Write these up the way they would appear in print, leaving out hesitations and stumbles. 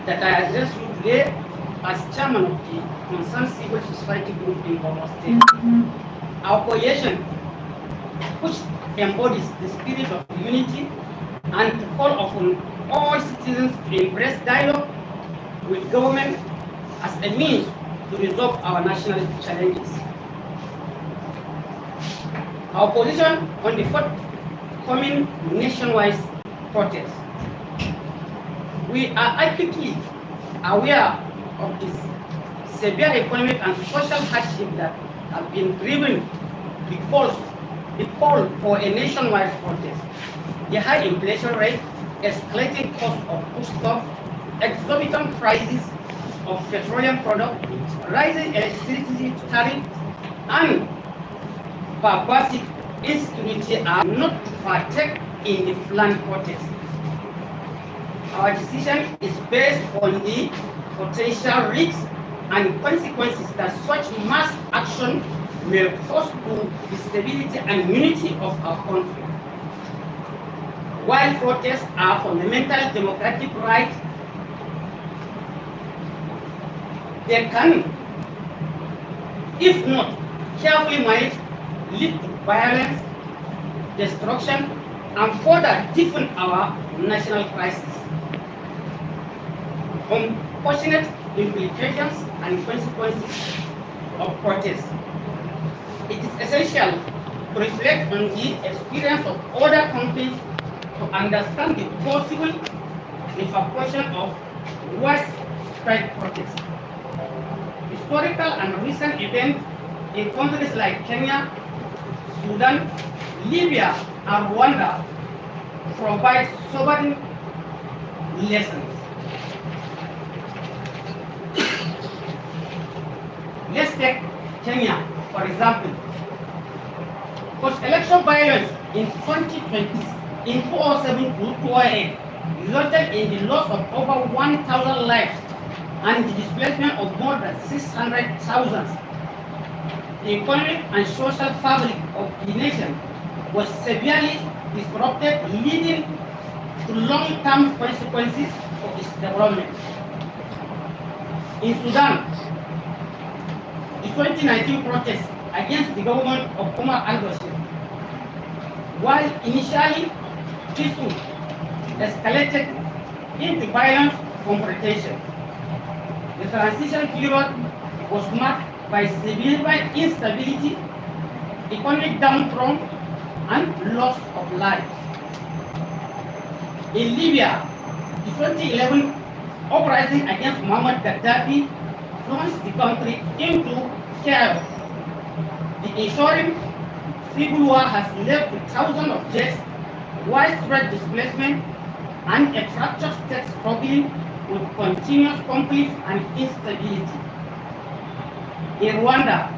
that I address you today as chairman of the concerned civil society group in Borno State. Our coalition, which embodies the spirit of unity and to call upon all citizens to embrace dialogue with government as a means to resolve our national challenges. Our position on the forthcoming nationwide protest. We are acutely aware of this severe economic and social hardship that have been driven the call for a nationwide protest. The high inflation rate, escalating cost of foodstuff, exorbitant prices of petroleum products, rising electricity tariffs, and basic insecurity are not to partake in the planned protest. Our decision is based on the potential risks and consequences that such mass action may cause to the stability and unity of our country. While protests are fundamental democratic rights, they can, if not carefully managed, lead to violence, destruction, and further deepen our national crisis. Unfortunate implications and consequences of protests. It is essential to reflect on the experience of other countries to understand the possible repercussion of widespread protests. Historical and recent events in countries like Kenya, Sudan, Libya, and Rwanda provide sobering lessons. Let's take Kenya, for example. Post-election violence in 2020 in 2007 to 2008 resulted in the loss of over 1,000 lives and the displacement of more than 600,000. The economic and social fabric of the nation was severely disrupted, leading to long-term consequences of its development. In Sudan, the 2019 protests against the government of Omar al-Bashir, while initially peaceful, escalated into violent confrontation. The transition period was marked by severe instability, economic downturn, and loss of lives. In Libya, the 2011 uprising against Muammar Gaddafi plunged the country into chaos. The ensuing civil war has led to thousands of deaths, widespread displacement, and a fractured state struggling with continuous conflict and instability. In Rwanda,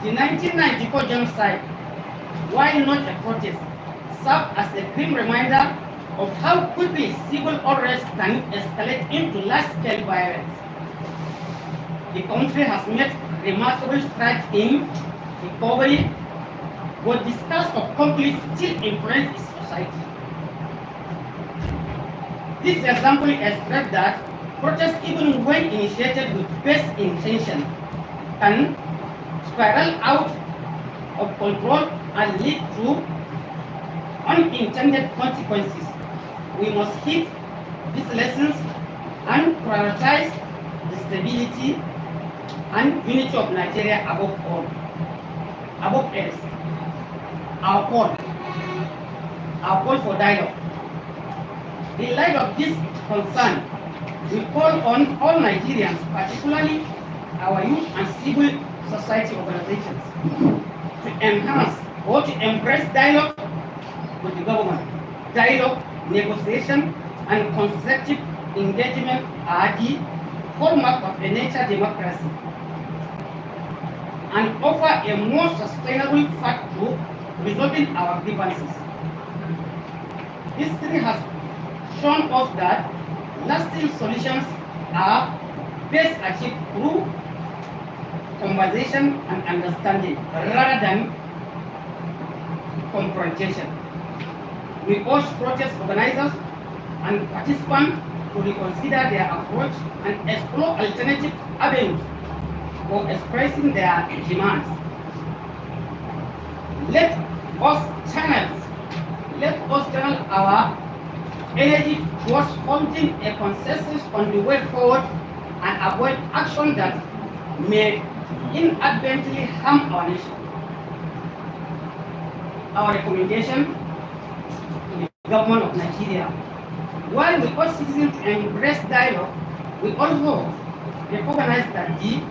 the 1994 genocide, while not a protest, served as a grim reminder of how quickly civil unrest can escalate into large-scale violence. The country has made remarkable strides in recovery, but the scars of conflict still influence its society. This example illustrates that protests, even when initiated with best intention, can spiral out of control and lead to unintended consequences. We must heed these lessons and prioritize the stability and unity of Nigeria above all. Above else, our call for dialogue. In light of this concern, we call on all Nigerians, particularly our youth and civil society organizations, to enhance or to embrace dialogue with the government. Dialogue, negotiation, and constructive engagement are the hallmark of a nature democracy and offer a more sustainable path to resolving our grievances. History has shown us that lasting solutions are best achieved through conversation and understanding rather than confrontation. We urge protest organizers and participants to to reconsider their approach and explore alternative avenues for expressing their demands. Let us channel our energy towards holding a consensus on the way forward and avoid action that may inadvertently harm our nation. Our recommendation to the government of Nigeria: while we urge citizens to embrace dialogue, we also recognize that the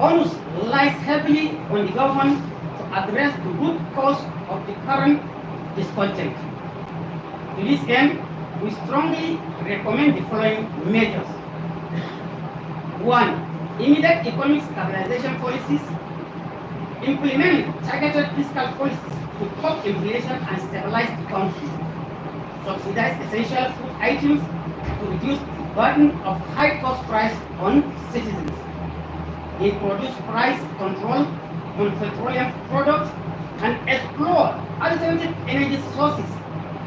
onus lies heavily on the government to address the root cause of the current discontent. To this end, we strongly recommend the following measures. 1. Immediate economic stabilization policies. Implement targeted fiscal policies to curb inflation and stabilize the country. Subsidize essential food items to reduce the burden of high-cost price on citizens. Introduce price control on petroleum products and explore alternative energy sources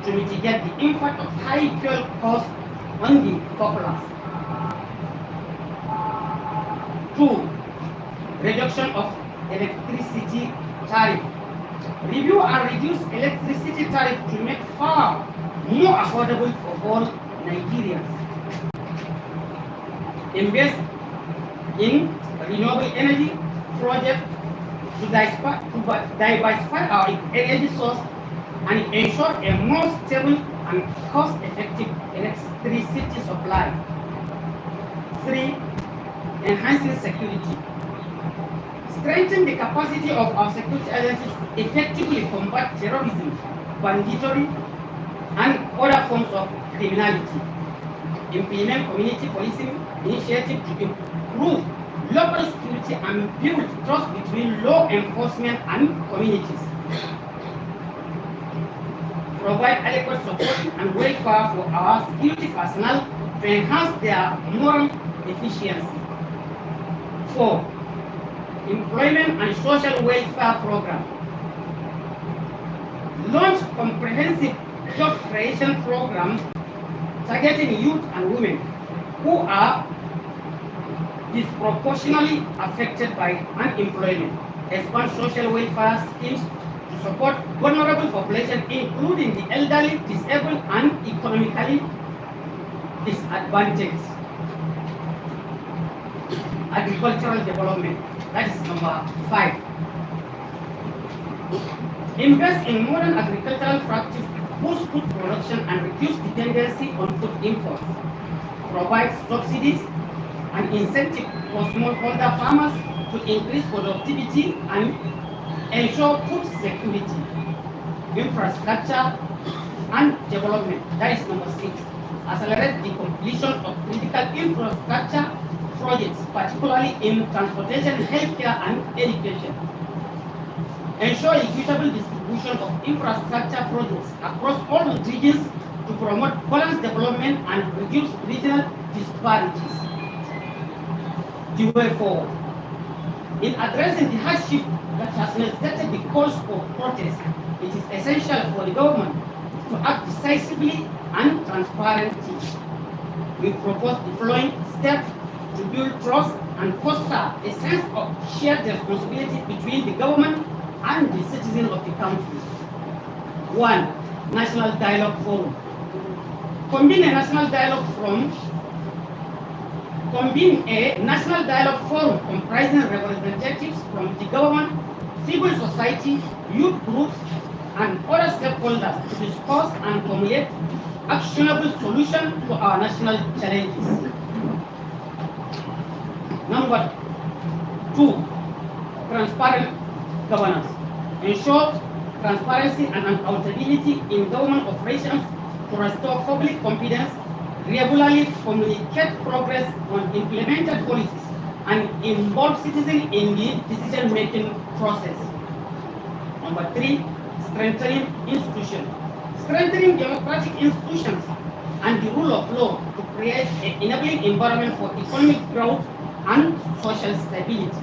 to mitigate the impact of high fuel costs on the populace. 2. Reduction of electricity tariff. Review and reduce electricity tariff to make far more affordable for all Nigerians. Invest in renewable energy projects to diversify our energy source and ensure a more stable and cost-effective electricity supply. 3. Enhancing security. Strengthen the capacity of our security agencies to effectively combat terrorism, banditry, and other forms of criminality. Implement community policing initiatives to improve local security and build trust between law enforcement and communities. Provide adequate support and welfare for our security personnel to enhance their moral efficiency. 4. Employment and social welfare program. Launch comprehensive job creation program targeting youth and women who are disproportionately affected by unemployment. Expand social welfare schemes to support vulnerable population, including the elderly, disabled, and economically disadvantaged. Agricultural development. That is number 5. Invest in modern agricultural practice, boost food production, and reduce dependency on food imports. Provide subsidies and incentives for smallholder farmers to increase productivity and ensure food security. Infrastructure and development. That is number 6. Accelerate the completion of critical infrastructure projects, particularly in transportation, healthcare, and education. Ensure equitable distribution of infrastructure projects across all regions to promote balanced development and reduce regional disparities. The way forward. In addressing the hardship that has necessitated the calls for protest, it is essential for the government to act decisively and transparently. We propose the following steps to build trust and foster a sense of shared responsibility between the government and the citizens of the country. 1. National Dialogue Forum. Convene a national dialogue forum comprising representatives from the government, civil society, youth groups, and other stakeholders to discuss and formulate actionable solutions to our national challenges. Number 2. Transparent governance. Ensure transparency and accountability in government operations to restore public confidence. Regularly communicate progress on implemented policies and involve citizens in the decision-making process. Number 3. Strengthening institutions. Strengthening democratic institutions and the rule of law to create an enabling environment for economic growth and social stability.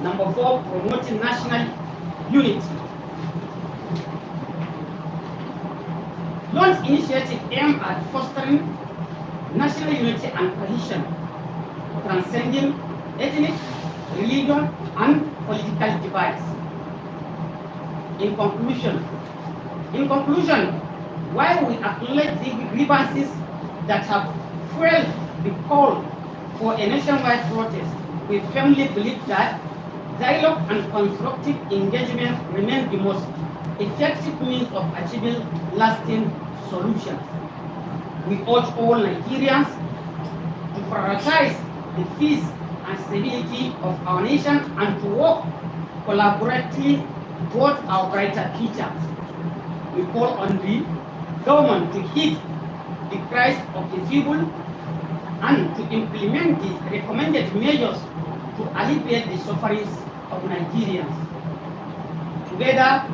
Number 4. Promoting national unity. Launch initiative aimed at fostering national unity and cohesion, transcending ethnic, religion, and political divides. In conclusion, while we acknowledge the grievances that have fueled the call for a nationwide protest, we firmly believe that dialogue and constructive engagement remain the most effective means of achieving lasting solutions. We urge all Nigerians to prioritize the peace and stability of our nation and to work collaboratively towards our brighter future. We call on the government to heed the cries of the people and to implement the recommended measures to alleviate the sufferings of Nigerians. Together,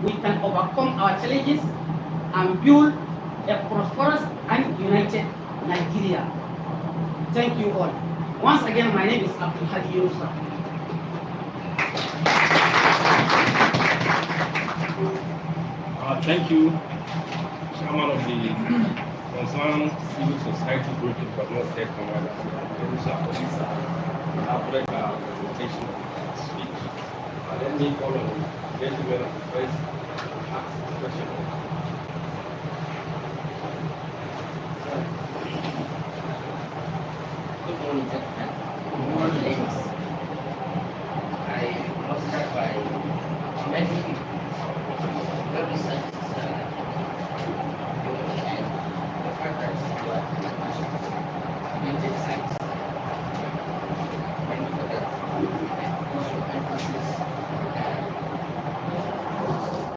we can overcome our challenges and build a prosperous and united Nigeria. Thank you all. Once again, my name is Abdul Hadi Yunusa. Thank you, Chairman of the Concerned Civil Society Group, but not State Commander, Africa presentation speech. Let me call on the gentleman of the first question.